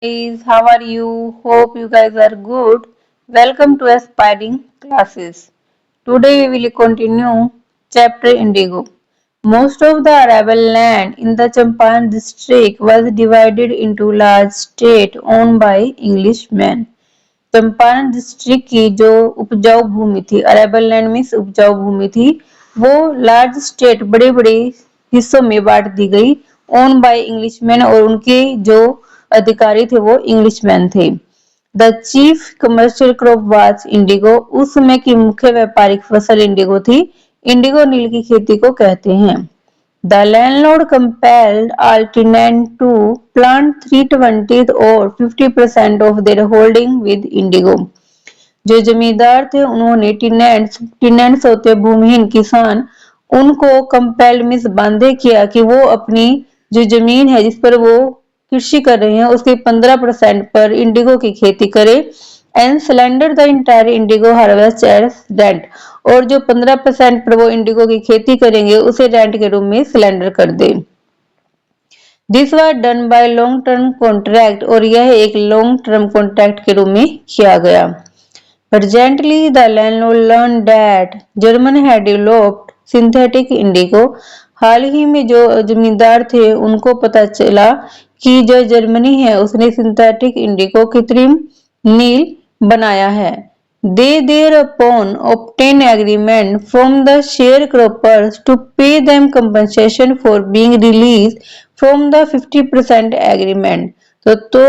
Guys, how are you? Hope you guys are good. Welcome to Aspiring Classes. Today we will continue chapter Indigo. Most of the arable land in the Champaran district was divided into large state owned by Englishmen. Champaran district की जो उपजाऊ भूमि थी, arable land means उपजाऊ भूमि थी, वो large state बड़े बड़े हिस्सों में बांट दी गई, ओन बाय इंग्लिशमैन, और उनके जो अधिकारी थे वो इंग्लिशमैन थे। The chief commercial crop was Indigo. उस समय की मुख्य व्यापारिक फसल इंडिगो थी। इंडिगो नील की खेती को कहते हैं। The landlord compelled all tenants to plant 320 or 50% of their holding with indigo. जो जमींदार थे उन्होंने टिनेंट्स होते भूमिहीन किसान, उनको कंपेल्ड मीन्स बांधे किया कि वो अपनी जो जमीन है जिस पर वो कृषि कर रहे हैं उसके 15% पर इंडिगो की खेती करे and surrender the entire indigo harvest as rent, और जो 15% पर वो इंडिगो की खेती करेंगे उसे रेंट के रूप में सिलेंडर कर दे। This was done by long term contract, और यह एक लॉन्ग टर्म कॉन्ट्रैक्ट के रूप में किया गया। Presently, the landlord learned that German had developed synthetic indigo. हाल ही में जो जमींदार थे उनको पता चला कि जो जर्मनी है उसने सिंथेटिक इंडिगो कृत्रिम नील बनाया है। They thereupon obtained agreement from the sharecroppers to pay them compensation for being released from the 50% agreement. तो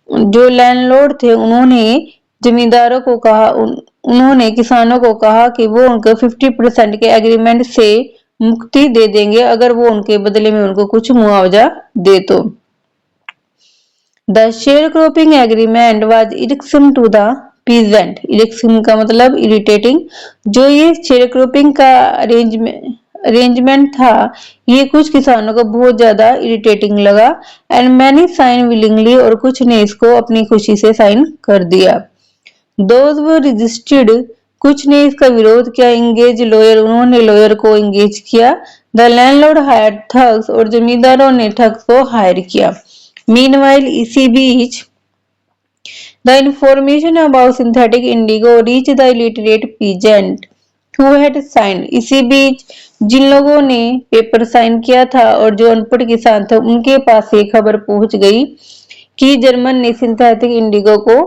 जो लैंडलॉर्ड थे उन्होंने जमींदारों को कहा, उन्होंने किसानों को कहा कि वो उनको 50% के एग्रीमेंट से मुक्ति दे देंगे अगर वो उनके बदले में उनको कुछ मुआवजा दे तो। The share cropping agreement was irksome to the peasant. Irksome का मतलब इरिटेटिंग। जो ये शेयर क्रॉपिंग का अरेंजमेंट था ये कुछ किसानों को बहुत ज्यादा इरिटेटिंग लगा एंड मैनी साइन विलिंगली, और कुछ ने इसको अपनी खुशी से साइन कर दिया। Those were resisted, कुछ ने इसका विरोध किया। इंगेज लॉयर, उन्होंने लॉयर को इंगेज किया। द लैंडलॉर्ड हायर ठग्स, और जमींदारों ने ठग्स को हायर किया। मीनवाइल इसी बीच the information about synthetic indigo reach the illiterate peasant who had sign. इसी बीच जिन लोगों ने पेपर साइन किया था और जो अनपढ़ किसान थे उनके पास ये खबर पहुंच गई कि जर्मन ने सिंथेटिक इंडिगो को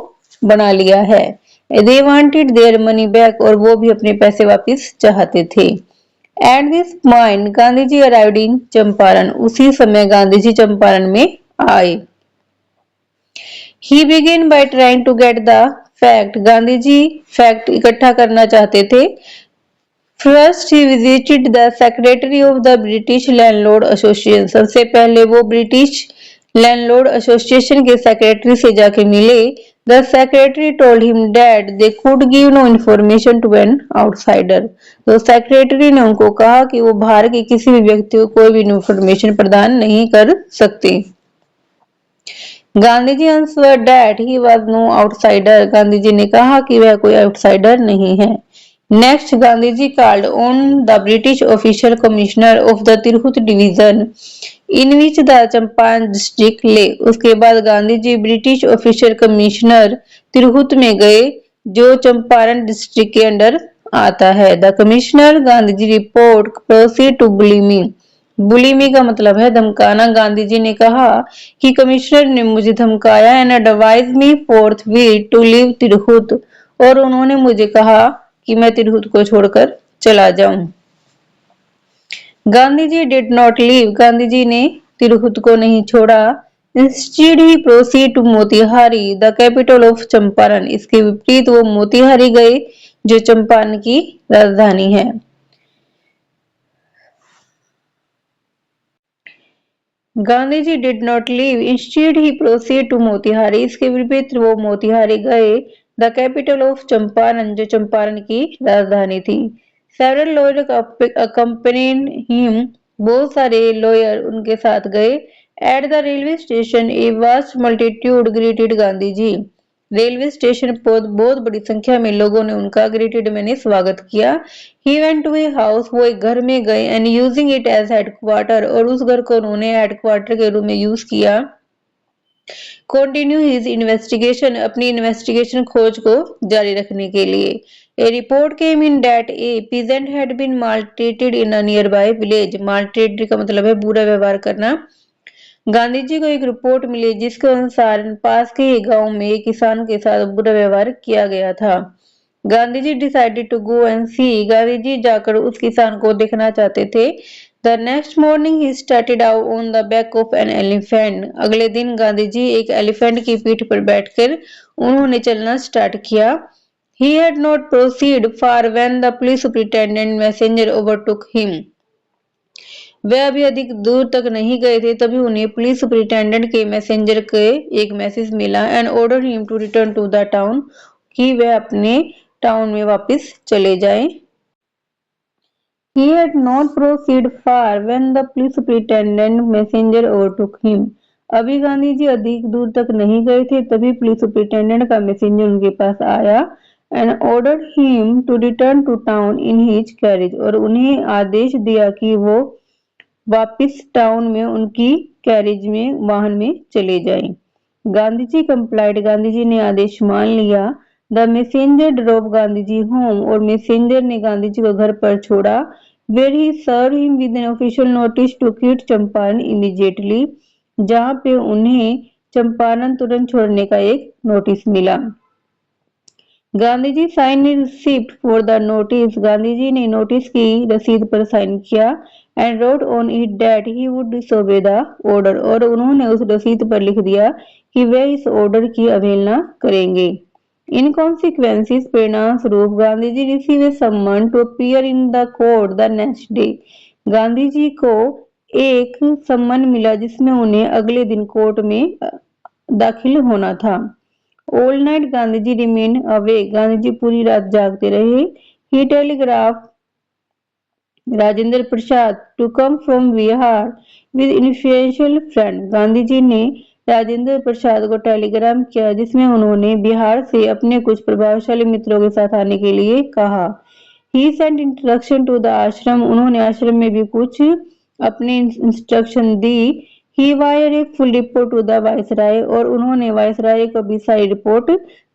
बना लिया है। They wanted their money back, और वो भी अपने पैसे वापस चाहते थे। At this point Gandhi ji arrived in Champaran. उसी समय गांधी जी चंपारण में आए। He began by trying to get the fact. Gandhi ji fact इकट्ठा करना चाहते थे। First he visited the secretary of the British landlord association. सबसे पहले वो ब्रिटिश लैंडलॉर्ड एसोसिएशन के सेक्रेटरी से जाके मिले। The secretary told him that they could give no information to an outsider. तो सेक्रेटरी ने उनको कहा कि वो बाहर के किसी भी व्यक्ति को कोई भी इंफॉर्मेशन प्रदान नहीं कर सकते। Gandhi ji answered that he was no outsider. Gandhi ji ने कहा कि वह कोई आउटसाइडर नहीं है। Next Gandhi ji called on the British official commissioner of the Tirhut division in which the Champaran district lay. उसके बाद Gandhi ji British officer commissioner Tirhut में गए जो चंपारण डिस्ट्रिक्ट के अंडर आता है। The commissioner Gandhi ji report proceed to bully me. Bully me का मतलब है धमकाना। गांधी जी ने कहा कि कमिश्नर ने मुझे धमकाया and advise me forthwith to leave Tirhut, और उन्होंने मुझे कहा कि मैं तिरहुत को छोड़कर चला जाऊं। Gandhi ji did not leave. Gandhi ji ने तिरहुत को नहीं छोड़ा। Instead he proceed to Motihari the capital of Champaran. इसके विपरीत वो मोतिहारी गए जो चंपारण की राजधानी है। Gandhi ji did not leave, instead he proceed to Motihari. इसके विपरीत वो मोतिहारी गए। द कैपिटल ऑफ चंपारण, जो चंपारण की राजधानी थी। सेवरल लॉयर अकम्पनीड हिम, बहुत सारे लॉयर उनके साथ गए। At the railway station a vast multitude greeted Gandhi ji. Railway station पर बहुत बड़ी संख्या में लोगों ने उनका ग्रेटेड मैंने स्वागत किया। He went to a house, वो एक घर में गए and using it as headquarter, और उस घर को उन्होंने हेडक्वार्टर के रूप में यूज किया। कंटिन्यू हिज इन्वेस्टिगेशन, अपनी इन्वेस्टिगेशन खोज को जारी रखने के लिए। A report came in that a peasant had been maltreated in a nearby village. Maltreated का मतलब है बुरा व्यवहार करना। गांधी जी को एक रिपोर्ट मिली जिसके अनुसार पास के गांव में एक किसान के साथ बुरा व्यवहार किया गया था। Gandhi ji decided to go and सी। गांधी जी जाकर उस किसान को देखना चाहते थे। The next morning he started out on the back of an elephant. अगले दिन गांधी जी एक एलिफेंट की पीठ पर बैठकर उन्होंने चलना स्टार्ट किया। He had not proceeded far when the police superintendent messenger overtook him. वे अभी अधिक दूर तक नहीं गए थे तभी उन्हें पुलिस सुपरिटेंडेंट के मैसेंजर के एक मैसेज मिला and order him to return to the town, कि वह अपने टाउन में वापस चले जाएं। He had not proceeded far when the police superintendent messenger overtook him. अभी गांधी जी अधिक दूर तक नहीं गए थे तभी पुलिस सुपरिटेंडेंट का मैसेंजर उनके पास आया and ordered him to return to town in his carriage, और उन्हें आदेश दिया कि वो वापस टाउन में उनकी कैरिज में वाहन में चले जाएं। गांधी जी कंप्लाइड, गांधी जी ने आदेश मान लिया। The messenger drop Gandhi ji home, और मैसेंजर ने गांधी जी को घर पर छोड़ा। Where he serve him with an official notice to quit Champaran immediately, जहां पे उन्हें चंपारण तुरंत छोड़ने का एक नोटिस मिला। Gandhi ji sign receipt for the notice, Gandhi ji ने नोटिस की रसीद पर साइन किया and wrote on it that he would disobey the order, और उन्होंने उस रसीद पर लिख दिया कि वे इस ऑर्डर की अवहेलना करेंगे। इन कॉन्सिक्वेंसेस, परिणाम स्वरूप Gandhi ji receive a summons to appear in the court the next day. Gandhi ji को एक सम्मन मिला जिसमें उन्हें अगले दिन कोर्ट में दाखिल होना था। All night Gandhi ji remain awake, Gandhi ji पूरी रात जागते रहे। He telegraph Rajendra Prasad to come from Bihar with influential friend, Gandhi ji ने राजेंद्र प्रसाद को टेलीग्राम किया जिसमें उन्होंने बिहार से अपने कुछ प्रभावशाली मित्रों के साथ आने के लिए कहा। He sent instruction to the ashram, उन्होंने आश्रम में भी कुछ अपनी इंस्ट्रक्शन दी। He wire a full report to the viceroy, और उन्होंने वायसराय को भी सारी रिपोर्ट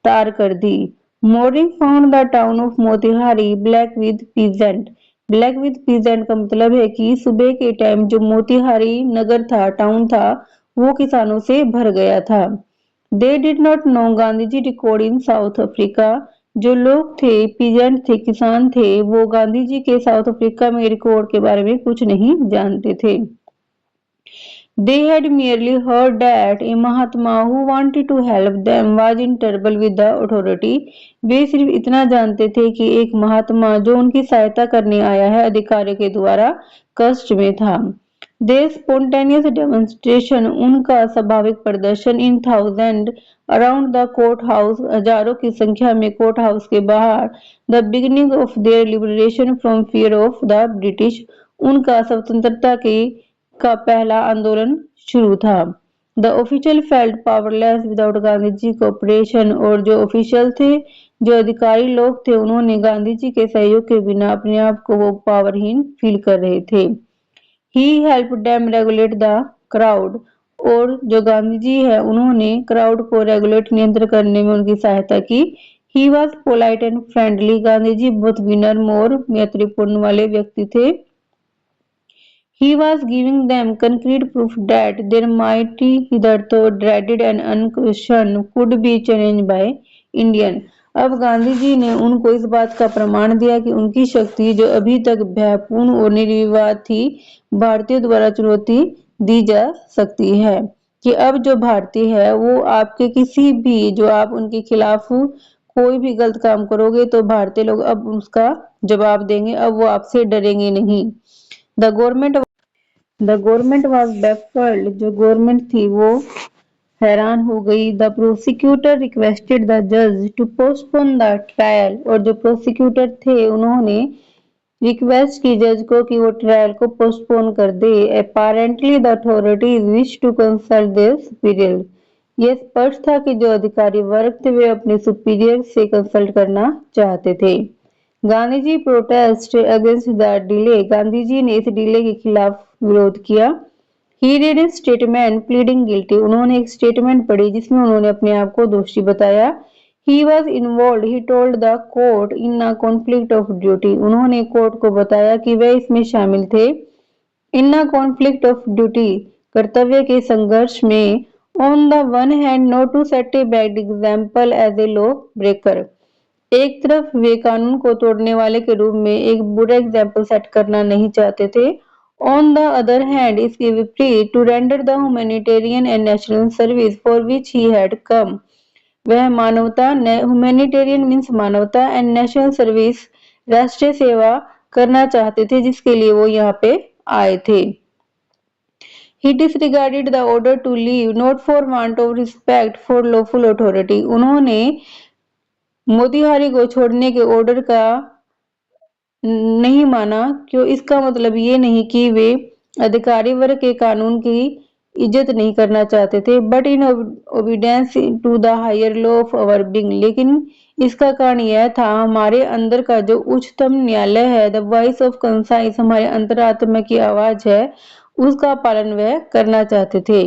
तार कर दी। Morning found the town of Motihari black with peasant, black with peasant का मतलब है कि सुबह के टाइम जो मोतिहारी नगर था, टाउन था, वो किसानों से भर गया था। They did not know, Gandhi ji record in South Africa, जो लोग थे पीजेंट थे, किसान थे, वो गांधी जी के साउथ अफ्रीका में रिकॉर्ड के बारे में कुछ नहीं जानते थे। They had merely heard that a Mahatma who wanted to help them was in trouble with the authority. वे सिर्फ इतना जानते थे कि एक महात्मा जो उनकी सहायता करने आया है अधिकारियों के द्वारा कष्ट में था। Their spontaneous demonstration, उनका स्वाभाविक प्रदर्शन in thousand around the court house, हजारों की संख्या में कोर्ट हाउस के बाहर, the beginning of their liberation from fear of the British, उनका स्वतंत्रता की का पहला आंदोलन शुरू था। The official felt powerless without Gandhi ji cooperation, और जो ऑफिशियल थे, जो अधिकारी लोग थे, उन्होंने गांधी जी के सहयोग के बिना अपने आप को वो पावरहीन फील कर रहे थे। He help them regulate the crowd, और जो गांधी जी है उन्होंने क्राउड को रेगुलेट नियंत्रण करने में उनकी सहायता की। He was polite and friendly, Gandhi ji बहुत विनम्र और मैत्रीपूर्ण वाले व्यक्ति थे। He was giving them concrete proof that their mighty hitherto dreaded and unquestioned could be challenged by Indian. अब गांधी जी ने उनको इस बात का प्रमाण दिया कि उनकी शक्ति जो अभी तक भयपूर्ण और निर्विवाद थी, भारतीयों द्वारा चुनौती दी जा सकती है। कि अब जो भारतीय है वो आपके किसी भी जो आप उनके खिलाफ कोई भी गलत काम करोगे तो भारतीय लोग अब उसका जवाब देंगे, अब वो आपसे डरेंगे नहीं। द गवर्नमेंट वॉज बैफल्ड, जो गवर्नमेंट थी वो हैरान हो गई। द प्रोसिक्यूटर रिक्वेस्टेड द जज टू पोस्टपोन द ट्रायल, और जो प्रोसिक्यूटर थे उन्होंने रिक्वेस्ट की जज को कि वो ट्रायल को पोस्टपोन कर दे। Apparently the authorities wish to consult their superior, यह स्पष्ट था कि जो अधिकारी वर्ग थे वे अपने सुपीरियर से कंसल्ट करना चाहते थे। Gandhi ji protest against the delay, Gandhi ji ने इस डिले के खिलाफ विरोध किया। He read a statement pleading guilty. उन्होंने एक स्टेटमेंट पढ़ी जिसमें उन्होंने अपने आप को दोषी बताया. He was involved, he told the court, in a conflict of duty. उन्होंने कोर्ट को बताया कि वे इसमें शामिल थे. In a conflict of duty, कर्तव्य के संघर्ष में. On the one hand, not to set a bad example as a law breaker. एक तरफ वे कानून को तोड़ने वाले के रूप में एक बुरा एग्जाम्पल सेट करना नहीं चाहते थे. ऑन द अदर हैंड, इसके विपरीत, to render the humanitarian and national service for which he had come. वह मानवता, ह्यूमैनिटेरियन मीन्स मानवता, एंड नेशनल सर्विस राष्ट्रीय सेवा करना चाहते थे जिसके लिए वो यहाँ पे आए थे. He disregarded the order to leave, not for want of respect for lawful authority. उन्होंने मोतीहारी को छोड़ने के ऑर्डर का नहीं माना, क्यों? इसका मतलब ये नहीं कि वे अधिकारी वर्ग के कानून की इज्जत नहीं करना चाहते थे, but in obedience to the higher law of our being. लेकिन इसका कारण यह था, हमारे अंदर का जो उच्चतम न्यायालय है, द वॉइस ऑफ कंसाइंस, हमारे अंतरात्मा की आवाज है, उसका पालन वह करना चाहते थे.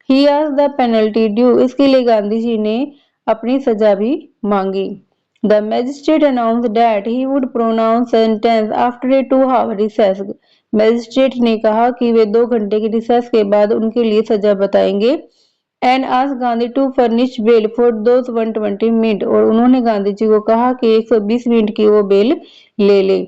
He asked the penalty due. इसके लिए गांधी जी ने अपनी सजा भी मांगी. The magistrate announced that he would pronounce sentence after a 2-hour recess. Magistrate ने कहा कि वे 2 घंटे की रिसेस के बाद उनके लिए सजा बताएंगे. And asked Gandhi to furnish bail for those 120 minutes. और उन्होंने गांधी जी को कहा कि 120 मिनट की वो बेल ले ले.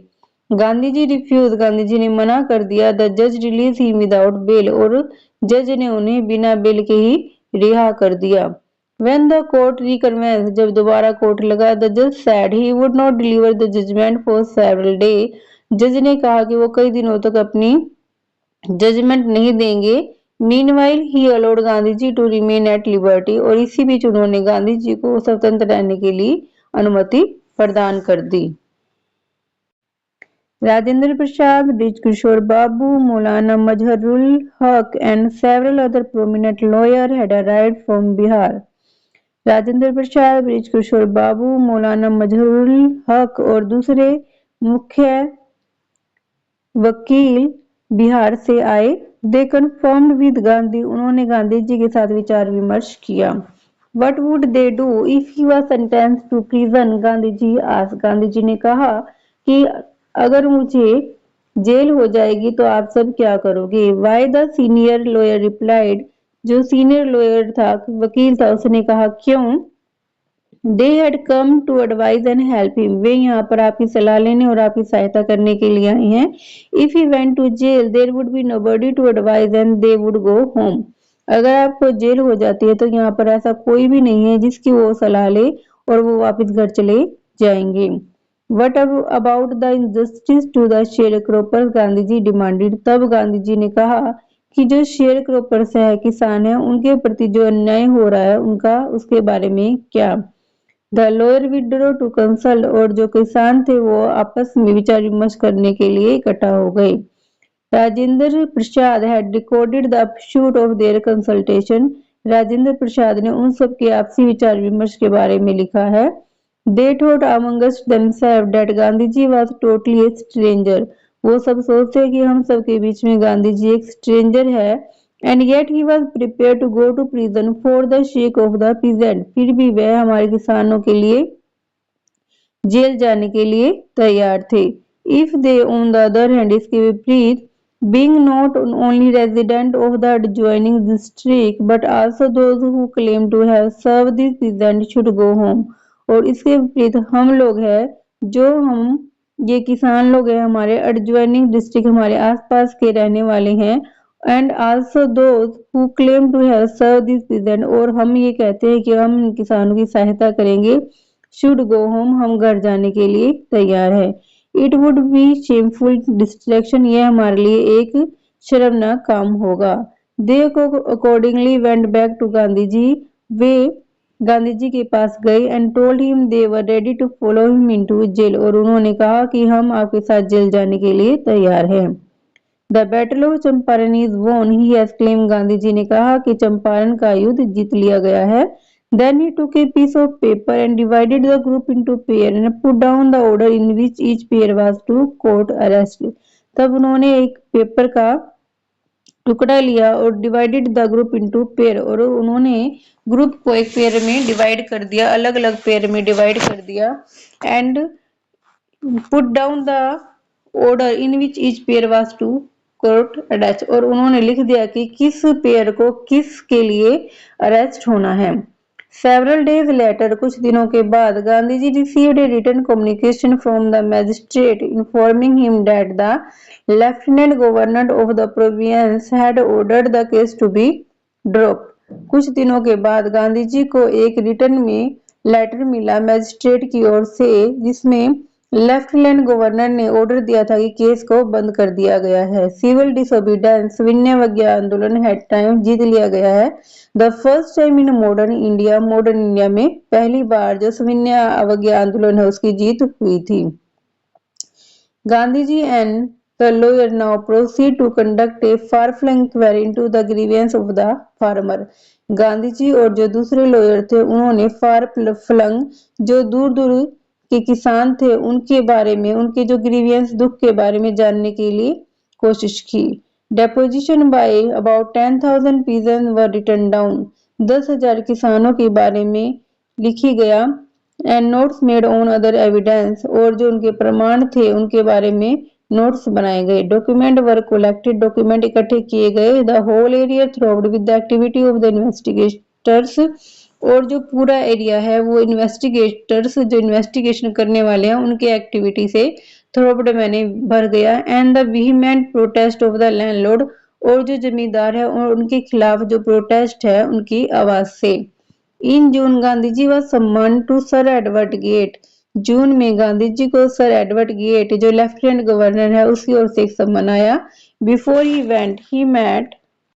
गांधी जी रिफ्यूज. गांधी जी ने मना कर दिया. द जज रिलीज ही विदाउट बेल. और जज ने उन्हें बिना बेल के ही रिहा कर दिया. When the court recommenced, जब दोबारा कोर्ट लगा, the judge said he would not deliver the judgment for several days. जज ने कहा कि वो कई दिनों तक अपनी जजमेंट नहीं देंगे. Meanwhile, he allowed Gandhi ji to remain at liberty. और इसी बीच उन्होंने गांधी जी को स्वतंत्र रहने के लिए अनुमति प्रदान कर दी. राजेंद्र प्रसाद, ब्रिज किशोर बाबू, मौलाना मजहरुल हक and several other prominent lawyers had arrived from Bihar. Rajendra Prasad, Brij Kishore Babu, Maulana Mazharul हक और दूसरे मुख्य वकील बिहार से आए. दे कन्फर्म्ड विद गांधी. उन्होंने गांधी जी के साथ विचार विमर्श किया. What would they do if he was sentenced to prison? Gandhi ji asked. Gandhi ji ने कहा कि अगर मुझे जेल हो जाएगी तो आप सब क्या करोगे? Why the senior lawyer replied. जो सीनियर लॉयर था, वकील था, उसने कहा क्यों? They had come to advise and help him. वे यहाँ पर आपकी सलाह लेने और आपकी सहायता करने के लिए आए हैं. If he went to jail, there would be nobody to advise and they would go home. अगर आपको जेल हो जाती है तो यहाँ पर ऐसा कोई भी नहीं है जिसकी वो सलाह ले और वो वापस घर चले जाएंगे. What about the injustice to the sharecroppers? Gandhi ji demanded. तब गांधी जी ने कहा कि जो शेयर क्रॉपर्स है, किसान है, उनके प्रति जो अन्याय हो रहा है उनका, उसके बारे में क्या? The lawyer withdrew to consult. और जो किसान थे वो आपस में विचार विमर्श करने के लिए इकट्ठा हो गए. Rajendra Prasad had recorded the upshot of their consultation. Rajendra Prasad ने उन सब के आपसी विचार विमर्श के बारे में लिखा है. They thought amongst themselves that Gandhi ji was totally a stranger. वो सब सोचते हैं कि हम सब के बीच में गांधी जी एक स्ट्रेंजर है. And yet he was prepared to go to prison for the sake of the peasant. फिर भी वह हमारे किसानों के लिए जेल जाने के लिए तैयार थे. If they on the other hand, इसके विपरीत, being not only resident of the adjoining district but also those who claim to have served the peasant should go home. और इसके विपरीत हम लोग हैं, जो हम ये किसान लोग हैं, हमारे एडजॉइनिंग डिस्ट्रिक्ट, हमारे आसपास के रहने वाले हैं. And also those who claim to have serve this peasant. और हम ये कहते हैं कि हम किसानों की सहायता करेंगे. Should go home. हम घर जाने के लिए तैयार है. It would be shameful distraction. यह हमारे लिए एक शर्मनाक काम होगा. They accordingly went back to Gandhi ji. वे गांधी जी के पास गए and told him they were ready to follow him into jail. और उन्होंने कहा कि हम आपके साथ जेल जाने के लिए तैयार हैं. The battle of Champaran is won. He has claim. Gandhi ji ने कहा कि चंपारण का युद्ध जीत लिया गया है. Then he took a piece of paper and divided the group into pair and put down the order in which each pair was to court arrest. तब उन्होंने एक पेपर का टुकड़ा लिया और divided the group into pair, और उन्होंने group को एक पेयर में डिवाइड कर दिया, अलग अलग पेयर में डिवाइड कर दिया। And put down the order in which each pair was to court attach, और उन्होंने लिख दिया कि किस पेयर को किस के लिए अरेस्ट होना है। Several days later, कुछ दिनों के बाद, गांधी जी received a written communication from the magistrate informing him that the lieutenant governor of the province had ordered the case to be dropped. कुछ दिनों के बाद गांधी जी को एक रिटर्न में लेटर मिला मैजिस्ट्रेट की ओर से, जिसमें लेफ्टिनेंट गवर्नर ने ऑर्डर दिया था कि केस को बंद कर दिया गया है। सिविल डिसोबीडियंस विनयवज्ञा आंदोलन हेड टाइम जीत लिया गया है। The first time in modern India में पहली बार जो सविनय अवज्ञा आंदोलन है उसकी जीत हुई थी। Gandhi ji and the lawyer now proceed to conduct a far-flung inquiry into the grievance of the farmer. Gandhi ji और जो दूसरे लॉयर थे उन्होंने फार फ्लंग, जो दूर दूर के किसान थे, उनके बारे में, उनके जो ग्रीवियंस दुख के बारे में जानने के लिए कोशिश की। Deposition by about 10,000 peasants were written down. 10,000 किसानों के बारे में लिखी गया। And notes made on other evidence, और जो उनके प्रमाण थे उनके बारे में नोट्स बनाए गए। डॉक्यूमेंट वर कलेक्टेड, डॉक्यूमेंट इकट्ठे किए गए। The whole area throbbed with the activity of the investigators, और जो पूरा एरिया है वो इन्वेस्टिगेटर्स, जो इन्वेस्टिगेशन करने वाले हैं, उनके एक्टिविटी से थ्रोव्ड मैंने भर गया। And the vehement protest of the landlord, और जो जमींदार है और उनके खिलाफ जो प्रोटेस्ट है उनकी आवाज से। In June Gandhi ji was summon to sir Edward Gait, जून में गांधी जी को सर एडवर्ड गेट जो लेफ्टिनेंट गवर्नर है उसकी ओर से एक सम्मान आया। Before he went he met